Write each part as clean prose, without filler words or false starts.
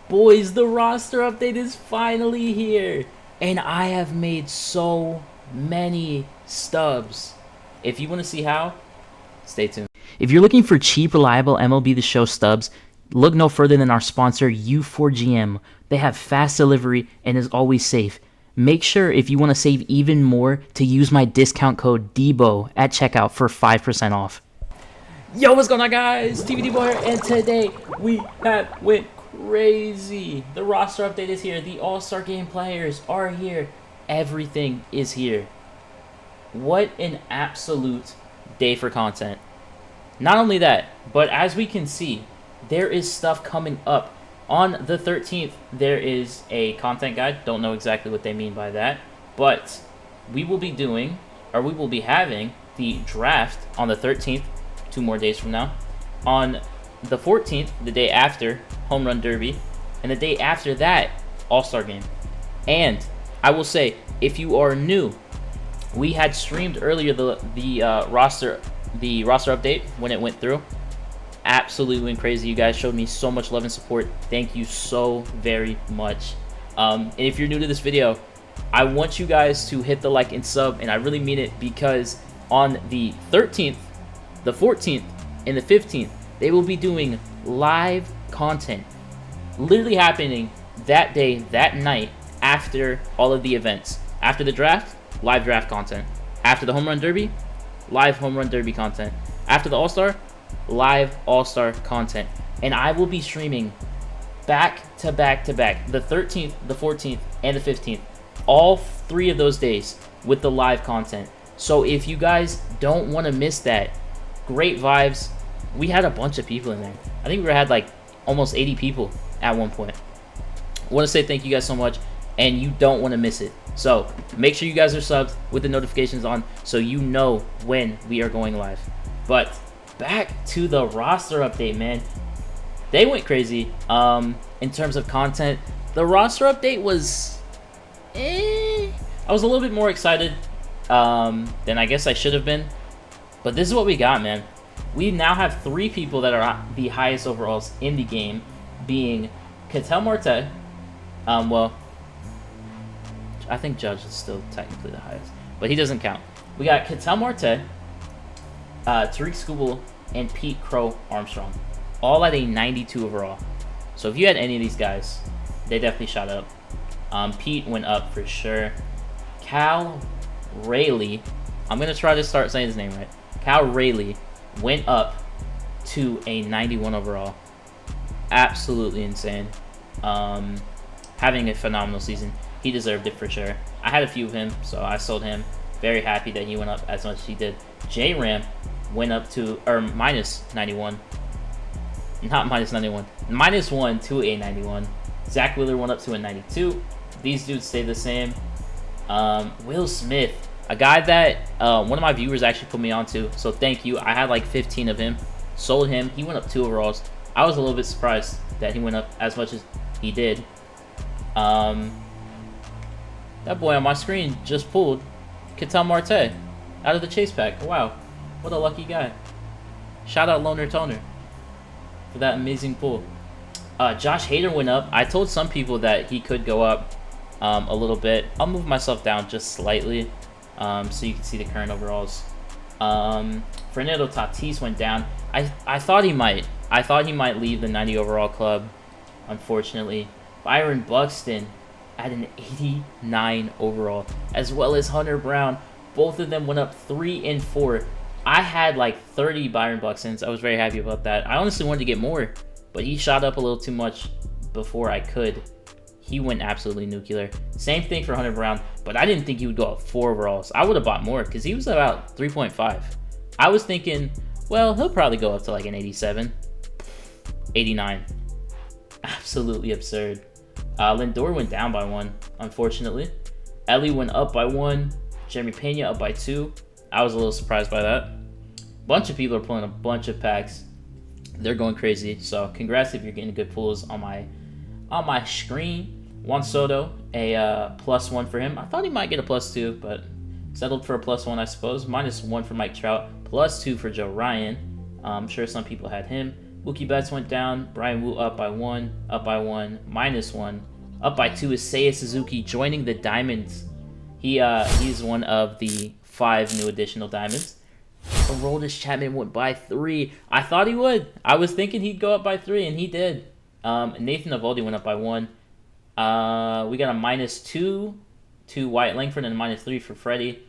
Boys, the roster update is finally here, and I have made so many stubs. If you want to see how, stay tuned. If you're looking for cheap, reliable MLB The Show stubs, look no further than our sponsor, U4GM. They have fast delivery and is always safe. Make sure, if you want to save even more, to use my discount code Deebo at checkout for 5% off. Yo, what's going on, guys? TV Deebo here, and today we have went crazy. The roster update is here. The All-Star Game players are here. Everything is here. What an absolute day for content. Not only that, but as we can see, there is stuff coming up. On the 13th, there is a content guide. Don't know exactly what they mean by that, but we will be doing, or we will be having, the draft on the 13th, 2 more days from now. On the 14th, the day after, Home Run Derby, and the day after that, All-Star Game. And I will say, if you are new, we had streamed earlier the roster update when it went through. Absolutely went crazy. You guys showed me so much love and support. Thank you so very much. And if you're new to this video, I want you guys to hit the like and sub, and I really mean it, because on the 13th, the 14th, and the 15th, they will be doing live content, literally happening that day, that night, after all of the events. After the draft, live draft content. After the Home Run Derby, live Home Run Derby content. After the All-Star, live All-Star content. And I will be streaming back to back to back, the 13th, the 14th, and the 15th. All 3 of those days with the live content. So if you guys don't want to miss that, great vibes. We had a bunch of people in there. I think we had like almost 80 people at one point. I want to say thank you guys so much, and you don't want to miss it. So make sure you guys are subbed with the notifications on so you know when we are going live. But back to the roster update, man. They went crazy in terms of content. The roster update was I was a little bit more excited than I guess I should have been. But this is what we got, man. We now have 3 people that are the highest overalls in the game, being Ketel Marte. Well, I think Judge is still technically the highest, but he doesn't count. We got Ketel Marte, Tariq Skubal, and Pete Crow Armstrong, all at a 92 overall. So if you had any of these guys, they definitely shot up. Pete went up for sure. Cal Rayleigh, I'm going to try to start saying his name right. Cal Rayleigh went up to a 91 overall. Absolutely insane. Having a phenomenal season. He deserved it for sure. I had a few of him, so I sold him. Very happy that he went up as much as he did. J-Ram went up to, or minus 91. Not minus 91. Minus 1 to a 91. Zach Wheeler went up to a 92. These dudes stayed the same. Will Smith, a guy that one of my viewers actually put me onto, so thank you. I had like 15 of him. Sold him. He went up 2 overalls. I was a little bit surprised that he went up as much as he did. That boy on my screen just pulled Ketel Marte out of the chase pack. Wow, what a lucky guy. Shout out Loner Toner for that amazing pull. Josh Hader went up. I told some people that he could go up a little bit. I'll move myself down just slightly so you can see the current overalls. Fernando Tatis went down. I thought he might. I thought he might leave the 90 overall club, unfortunately. Byron Buxton at an 89 overall, as well as Hunter Brown. Both of them went up 3 and 4. I had like 30 Byron Buxtons. I was very happy about that. I honestly wanted to get more, but he shot up a little too much before I could. He went absolutely nuclear. Same thing for Hunter Brown, but I didn't think he would go up 4 overalls. I would have bought more because he was about 3.5. I was thinking, well, he'll probably go up to like an 87, 89. Absolutely absurd. Lindor went down by 1, unfortunately. Ellie went up by 1. Jeremy Pena up by 2. I was a little surprised by that. Bunch of people are pulling a bunch of packs. They're going crazy. So congrats if you're getting good pulls on my screen. Juan Soto, a +1 for him. I thought he might get a +2, but settled for a +1, I suppose. -1 for Mike Trout, +2 for Joe Ryan. I'm sure some people had him. Mookie Betts went down. Brian Wu up by 1, up by 1, -1. Up by 2 is Seiya Suzuki joining the Diamonds. He's one of the 5 new additional Diamonds. Aroldis Chapman went by 3. I thought he would. I was thinking he'd go up by 3, and he did. Nathan Eovaldi went up by 1. We got a -2 to Wyatt Langford and a -3 for Freddie.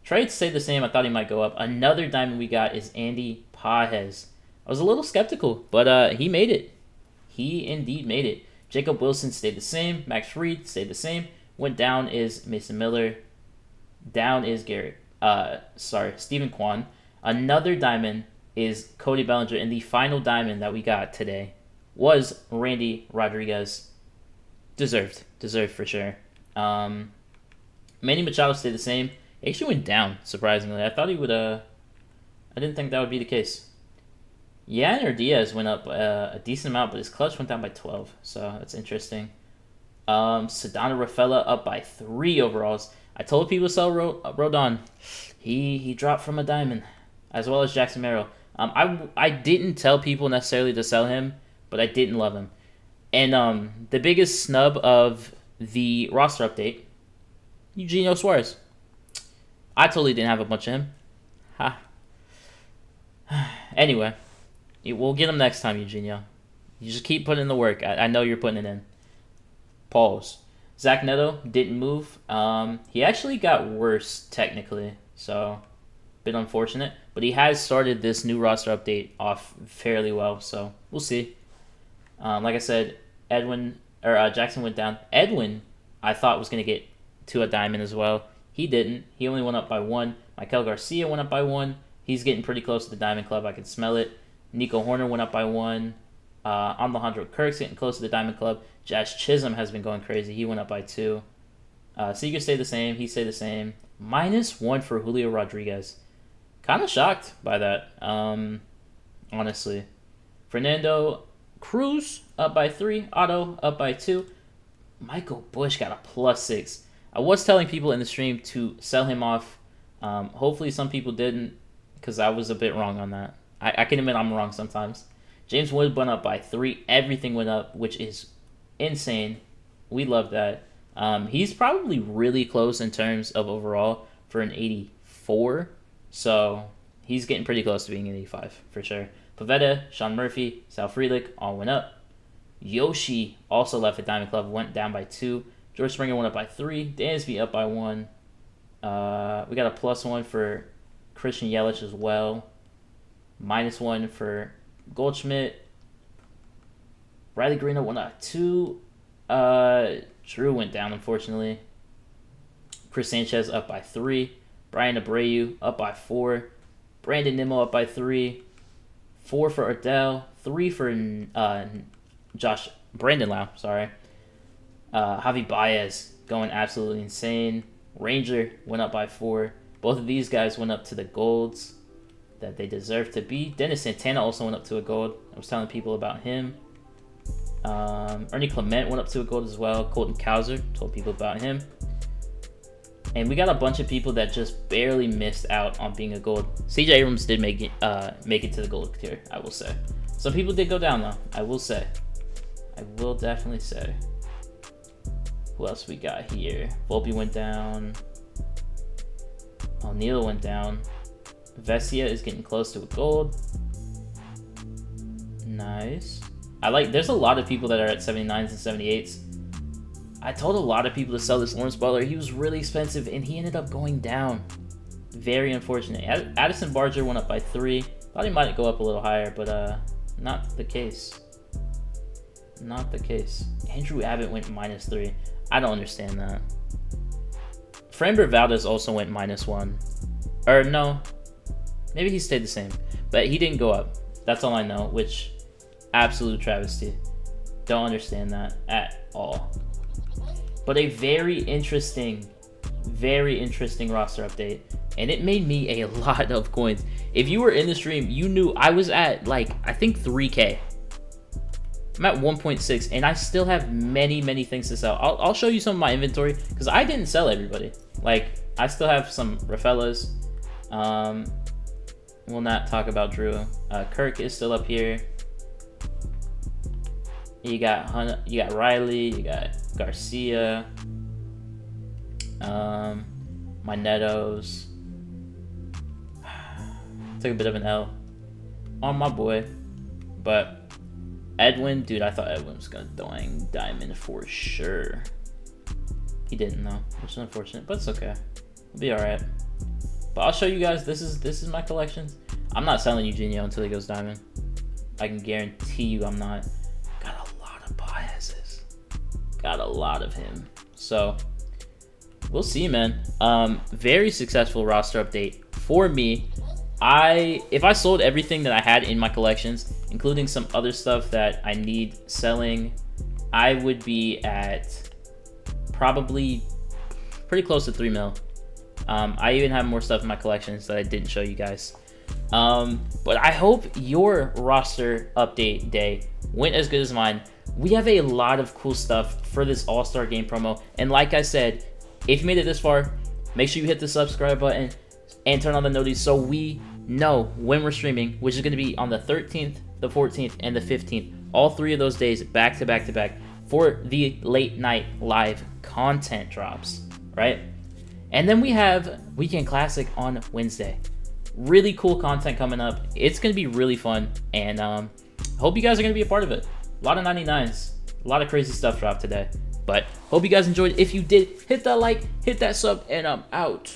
Trades stayed the same. I thought he might go up. Another diamond we got is Andy Pages. I was a little skeptical, but he made it. He indeed made it. Jacob Wilson stayed the same. Max Fried stayed the same. Went down is Mason Miller. Down is Stephen Kwan. Another diamond is Cody Bellinger. And the final diamond that we got today was Randy Rodriguez. Deserved for sure. Manny Machado stayed the same. He actually went down, surprisingly. I thought he would, I didn't think that would be the case. Yanner Diaz went up a decent amount, but his clutch went down by 12, so that's interesting. Sedano Rafaela up by 3 overalls. I told people to sell Rodon. He dropped from a diamond, as well as Jackson Merrill. I didn't tell people necessarily to sell him, but I didn't love him. And the biggest snub of the roster update, Eugenio Suarez. I totally didn't have a bunch of him. Ha. Anyway, we'll get him next time, Eugenio. You just keep putting in the work. I know you're putting it in. Pause. Zach Neto didn't move. He actually got worse, technically. So, bit unfortunate. But he has started this new roster update off fairly well. So, we'll see. Like I said, Jackson went down. Edwin, I thought was going to get to a diamond as well. He didn't. He only went up by 1. Michael Garcia went up by 1. He's getting pretty close to the Diamond Club. I can smell it. Nico Horner went up by 1. Alejandro Kirk's getting close to the Diamond Club. Jazz Chisholm has been going crazy. He went up by 2. Seager stayed the same. He stayed the same. -1 for Julio Rodriguez. Kind of shocked by that, honestly. Fernando Cruz up by 3. Otto up by 2. Michael Busch got a +6. I was telling people in the stream to sell him off. Hopefully some people didn't, because I was a bit wrong on that. I can admit I'm wrong sometimes. James Wood went up by 3. Everything went up, which is insane. We love that. He's probably really close in terms of overall for an 84. So he's getting pretty close to being an 85 for sure. Pavetta, Sean Murphy, Sal Frelick all went up. Yoshi also left the Diamond Club, went down by 2. George Springer went up by 3. Dansby up by 1. We got a +1 for Christian Yelich as well. -1 for Goldschmidt. Riley Greeno went up 2. Drew went down, unfortunately. Chris Sanchez up by 3. Brian Abreu up by 4. Brandon Nimmo up by 3. 4 for Ardell. 3 for Brandon Lau, sorry. Javi Baez going absolutely insane. Ranger went up by 4. Both of these guys went up to the golds that they deserve to be. Dennis Santana also went up to a gold. I was telling people about him. Ernie Clement went up to a gold as well. Colton Cowser, told people about him. And we got a bunch of people that just barely missed out on being a gold. CJ Abrams did make it to the gold tier, I will say. Some people did go down though, I will say. I will definitely say. Who else we got here? Volpe went down. O'Neal went down. Vesia is getting close to a gold. Nice. There's a lot of people that are at 79s and 78s. I told a lot of people to sell this Lawrence Butler. He was really expensive, and he ended up going down. Very unfortunate. Addison Barger went up by 3. Thought he might go up a little higher, but not the case. Not the case. Andrew Abbott went -3. I don't understand that. Framber Valdez also went -1. Or no, maybe he stayed the same, but he didn't go up. That's all I know, which absolute travesty. Don't understand that at all. But a very interesting roster update, and it made me a lot of coins. If you were in the stream, you knew I was at I think 3K. I'm at 1.6, and I still have many things to sell. I'll show you some of my inventory, because I didn't sell everybody. I still have some Rafellas. We'll not talk about Drew. Kirk is still up here. You got Hunt, you got Riley, you got Garcia, my Nettos. Took a bit of an L on my boy, but Edwin, dude, I thought Edwin was gonna doing diamond for sure. He didn't though, which is unfortunate, but it's okay. We'll be all right. But I'll show you guys. This is my collections. I'm not selling Eugenio until he goes diamond. I can guarantee you I'm not. Got a lot of biases. Got a lot of him. So we'll see, man. Very successful roster update for me. If I sold everything that I had in my collections, including some other stuff that I need selling, I would be at probably pretty close to 3 mil. I even have more stuff in my collections that I didn't show you guys. But I hope your roster update day went as good as mine. We have a lot of cool stuff for this All-Star Game promo. And like I said, if you made it this far, make sure you hit the subscribe button and turn on the notifications so we know when we're streaming, which is going to be on the 13th, the 14th, and the 15th. All 3 of those days back to back to back for the late night live content drops, right? And then we have Weekend Classic on Wednesday. Really cool content coming up. It's going to be really fun, and I hope you guys are going to be a part of it. A lot of 99s, a lot of crazy stuff dropped today. But hope you guys enjoyed. If you did, hit that like, hit that sub, and I'm out.